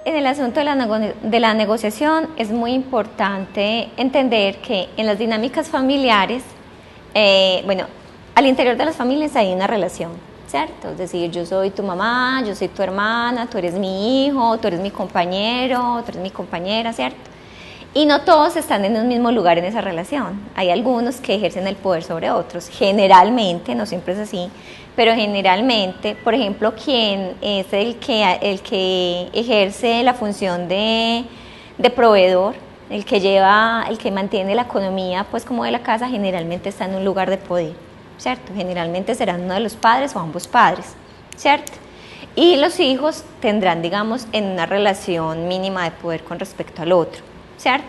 En el asunto de la negociación es muy importante entender que en las dinámicas familiares, bueno, al interior de las familias hay una relación, ¿cierto? Es decir, yo soy tu mamá, yo soy tu hermana, tú eres mi hijo, tú eres mi compañero, tú eres mi compañera, ¿cierto? Y no todos están en un mismo lugar en esa relación. Hay algunos que ejercen el poder sobre otros, generalmente, no siempre es así, pero generalmente, por ejemplo, quien es el que ejerce la función de proveedor, el que mantiene la economía pues como de la casa, generalmente está en un lugar de poder, ¿cierto? Generalmente serán uno de los padres o ambos padres, ¿cierto? Y los hijos tendrán, digamos, en una relación mínima de poder con respecto al otro, ¿cierto?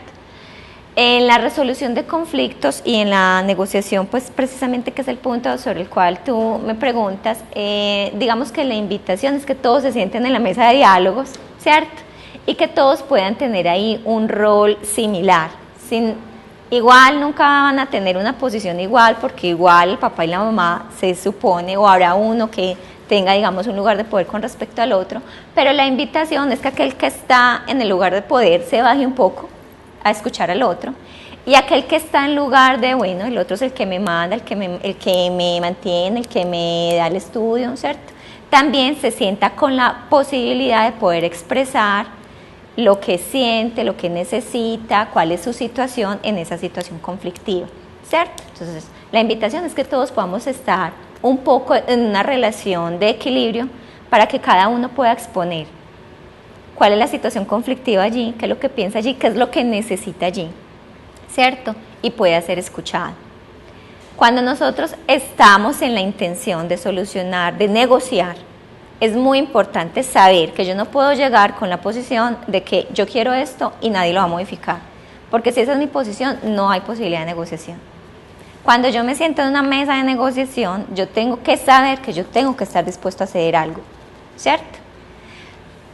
En la resolución de conflictos y en la negociación, pues precisamente que es el punto sobre el cual tú me preguntas, digamos que la invitación es que todos se sienten en la mesa de diálogos, ¿cierto? Y que todos puedan tener ahí un rol similar. Igual nunca van a tener una posición igual, porque igual el papá y la mamá se supone, o habrá uno que tenga, digamos, un lugar de poder con respecto al otro, pero la invitación es que aquel que está en el lugar de poder se baje un poco a escuchar al otro, y aquel que está en lugar de, bueno, el otro es el que me manda, el que me mantiene, el que me da el estudio, ¿cierto? También se sienta con la posibilidad de poder expresar lo que siente, lo que necesita, cuál es su situación en esa situación conflictiva, ¿cierto? Entonces, la invitación es que todos podamos estar un poco en una relación de equilibrio para que cada uno pueda exponer cuál es la situación conflictiva allí, qué es lo que piensa allí, qué es lo que necesita allí, ¿cierto? Y pueda ser escuchado. Cuando nosotros estamos en la intención de solucionar, de negociar, es muy importante saber que yo no puedo llegar con la posición de que yo quiero esto y nadie lo va a modificar, porque si esa es mi posición, no hay posibilidad de negociación. Cuando yo me siento en una mesa de negociación, yo tengo que saber que yo tengo que estar dispuesto a ceder algo, ¿cierto?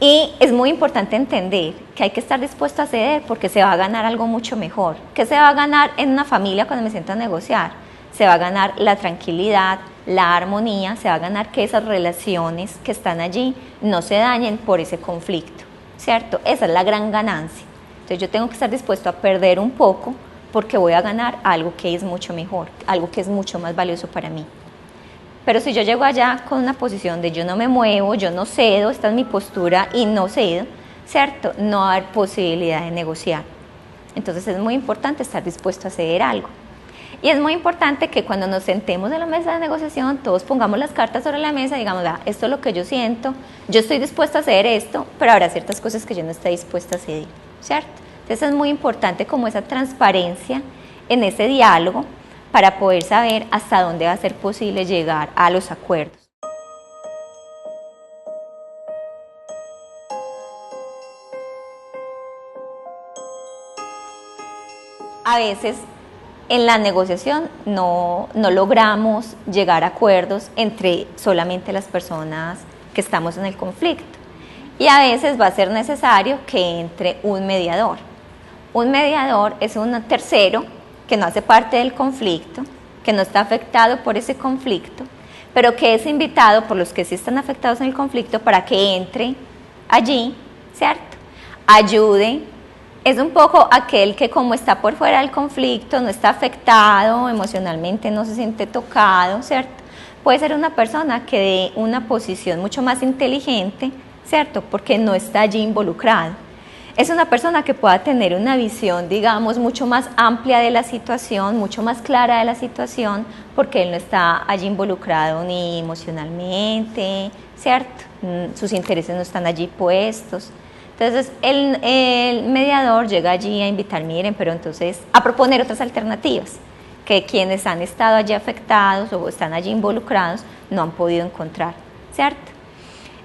Y es muy importante entender que hay que estar dispuesto a ceder porque se va a ganar algo mucho mejor. ¿Qué se va a ganar en una familia cuando me siento a negociar? Se va a ganar la tranquilidad, la armonía, se va a ganar que esas relaciones que están allí no se dañen por ese conflicto, ¿cierto? Esa es la gran ganancia. Entonces yo tengo que estar dispuesto a perder un poco porque voy a ganar algo que es mucho mejor, algo que es mucho más valioso para mí. Pero si yo llego allá con una posición de yo no me muevo, yo no cedo, esta es mi postura y no cedo, ¿cierto? No va a haber posibilidad de negociar. Entonces es muy importante estar dispuesto a ceder algo. Y es muy importante que cuando nos sentemos en la mesa de negociación, todos pongamos las cartas sobre la mesa y digamos, esto es lo que yo siento, yo estoy dispuesta a ceder esto, pero habrá ciertas cosas que yo no estoy dispuesta a ceder, ¿cierto? Entonces es muy importante como esa transparencia en ese diálogo, para poder saber hasta dónde va a ser posible llegar a los acuerdos. A veces en la negociación no logramos llegar a acuerdos entre solamente las personas que estamos en el conflicto, y a veces va a ser necesario que entre un mediador. Un mediador es un tercero que no hace parte del conflicto, que no está afectado por ese conflicto, pero que es invitado por los que sí están afectados en el conflicto para que entre allí, ¿cierto? Ayude. Es un poco aquel que como está por fuera del conflicto, no está afectado emocionalmente, no se siente tocado, ¿cierto? Puede ser una persona que dé una posición mucho más inteligente, ¿cierto? Porque no está allí involucrado. Es una persona que pueda tener una visión, digamos, mucho más amplia de la situación, mucho más clara de la situación, porque él no está allí involucrado ni emocionalmente, ¿cierto? Sus intereses no están allí puestos. Entonces, el mediador llega allí a invitar, miren, pero entonces a proponer otras alternativas que quienes han estado allí afectados o están allí involucrados no han podido encontrar, ¿cierto?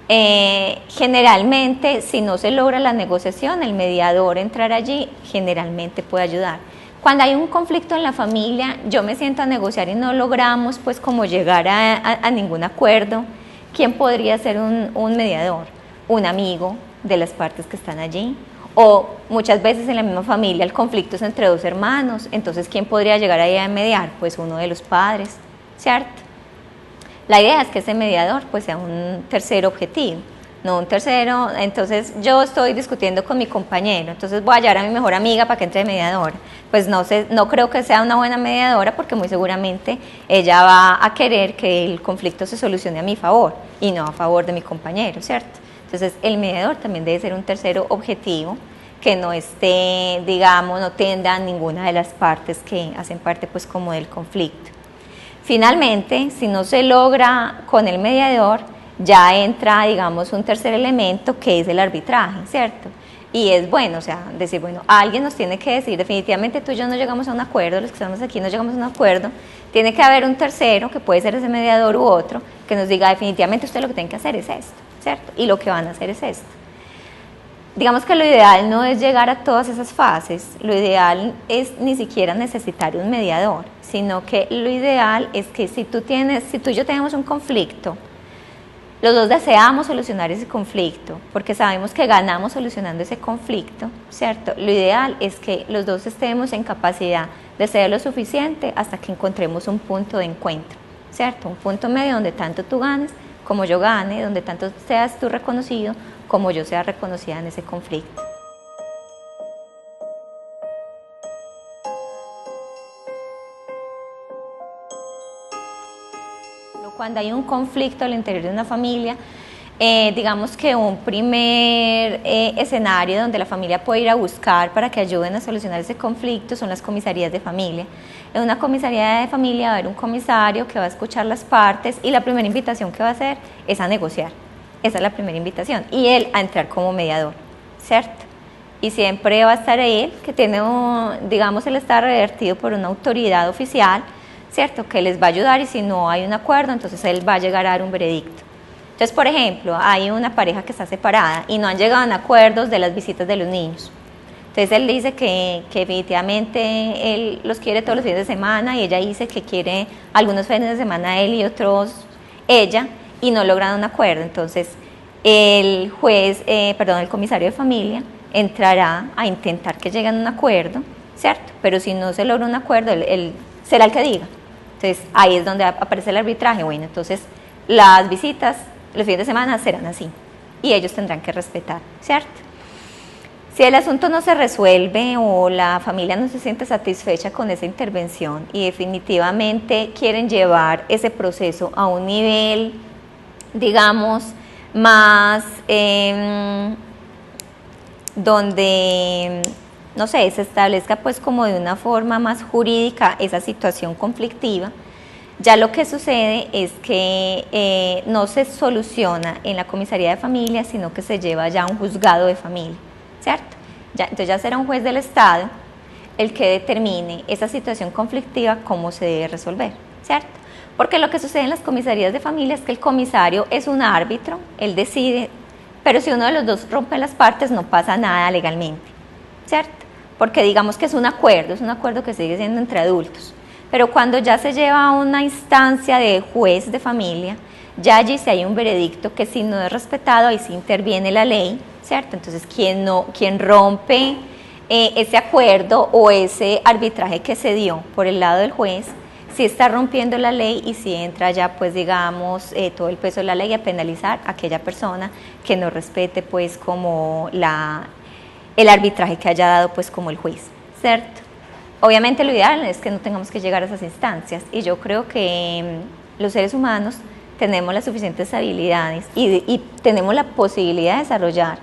Generalmente, si no se logra la negociación, el mediador entrar allí generalmente puede ayudar. Cuando hay un conflicto en la familia, yo me siento a negociar y no logramos pues como llegar a ningún acuerdo, ¿quién podría ser un mediador? Un amigo de las partes que están allí, o muchas veces en la misma familia el conflicto es entre dos hermanos, entonces ¿quién podría llegar ahí a mediar? Pues uno de los padres, ¿cierto? La idea es que ese mediador pues sea un tercer objetivo, no un tercero. Entonces yo estoy discutiendo con mi compañero, entonces voy a hallar a mi mejor amiga para que entre de mediadora. Pues no sé, no creo que sea una buena mediadora, porque muy seguramente ella va a querer que el conflicto se solucione a mi favor y no a favor de mi compañero, ¿cierto? Entonces el mediador también debe ser un tercero objetivo, que no esté, digamos, no tenga ninguna de las partes que hacen parte pues como del conflicto. Finalmente, si no se logra con el mediador, ya entra, digamos, un tercer elemento, que es el arbitraje, ¿cierto? Y es bueno, o sea, decir, bueno, alguien nos tiene que decir, definitivamente tú y yo no llegamos a un acuerdo, los que estamos aquí no llegamos a un acuerdo, tiene que haber un tercero, que puede ser ese mediador u otro, que nos diga, definitivamente usted lo que tiene que hacer es esto, ¿cierto? Y lo que van a hacer es esto. Digamos que lo ideal no es llegar a todas esas fases, lo ideal es ni siquiera necesitar un mediador, sino que lo ideal es que si tú y yo tenemos un conflicto, los dos deseamos solucionar ese conflicto, porque sabemos que ganamos solucionando ese conflicto, ¿cierto? Lo ideal es que los dos estemos en capacidad de ceder lo suficiente hasta que encontremos un punto de encuentro, ¿cierto? Un punto medio donde tanto tú ganes como yo gane, donde tanto seas tú reconocido como yo sea reconocida en ese conflicto. Cuando hay un conflicto al interior de una familia, digamos que un primer escenario donde la familia puede ir a buscar para que ayuden a solucionar ese conflicto son las comisarías de familia. En una comisaría de familia va a haber un comisario que va a escuchar las partes, y la primera invitación que va a hacer es a negociar. Esa es la primera invitación, y él a entrar como mediador, ¿cierto? Y siempre va a estar él, que tiene, digamos, él está revertido por una autoridad oficial, ¿cierto? Que les va a ayudar, y si no hay un acuerdo, entonces él va a llegar a dar un veredicto. Entonces, por ejemplo, hay una pareja que está separada y no han llegado a acuerdos de las visitas de los niños. Entonces él dice que definitivamente él los quiere todos los fines de semana, y ella dice que quiere algunos fines de semana él y otros ella, y no logran un acuerdo. Entonces el comisario de familia entrará a intentar que lleguen a un acuerdo, ¿cierto? Pero si no se logra un acuerdo, él será el que diga. Entonces ahí es donde aparece el arbitraje. Bueno, entonces las visitas los fines de semana serán así, y ellos tendrán que respetar, ¿cierto? Si el asunto no se resuelve o la familia no se siente satisfecha con esa intervención y definitivamente quieren llevar ese proceso a un nivel, digamos, más donde, no sé, se establezca pues como de una forma más jurídica esa situación conflictiva, ya lo que sucede es que no se soluciona en la comisaría de familia, sino que se lleva ya a un juzgado de familia, ¿cierto? Entonces ya será un juez del Estado el que determine esa situación conflictiva, cómo se debe resolver, ¿cierto? Porque lo que sucede en las comisarías de familia es que el comisario es un árbitro, él decide, pero si uno de los dos rompe las partes no pasa nada legalmente, ¿cierto? Porque digamos que es un acuerdo que sigue siendo entre adultos. Pero cuando ya se lleva a una instancia de juez de familia, ya allí si hay un veredicto que si no es respetado, ahí sí interviene la ley, ¿cierto? Entonces quien rompe ese acuerdo o ese arbitraje que se dio por el lado del juez, sí está rompiendo la ley, y sí entra ya pues digamos todo el peso de la ley a penalizar a aquella persona que no respete pues como el arbitraje que haya dado pues como el juez, ¿cierto? Obviamente lo ideal es que no tengamos que llegar a esas instancias, y yo creo que los seres humanos tenemos las suficientes habilidades y tenemos la posibilidad de desarrollar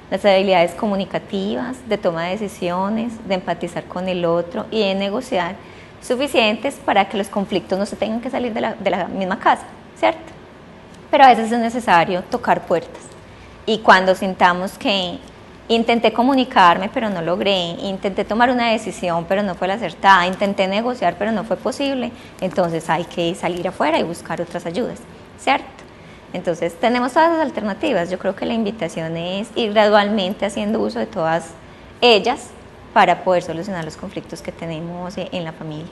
las habilidades comunicativas, de toma de decisiones, de empatizar con el otro y de negociar, suficientes para que los conflictos no se tengan que salir de la misma casa, ¿cierto? Pero a veces es necesario tocar puertas, y cuando sintamos que intenté comunicarme pero no logré, intenté tomar una decisión pero no fue la acertada, intenté negociar pero no fue posible, entonces hay que salir afuera y buscar otras ayudas, ¿cierto? Entonces tenemos todas las alternativas. Yo creo que la invitación es ir gradualmente haciendo uso de todas ellas para poder solucionar los conflictos que tenemos en la familia.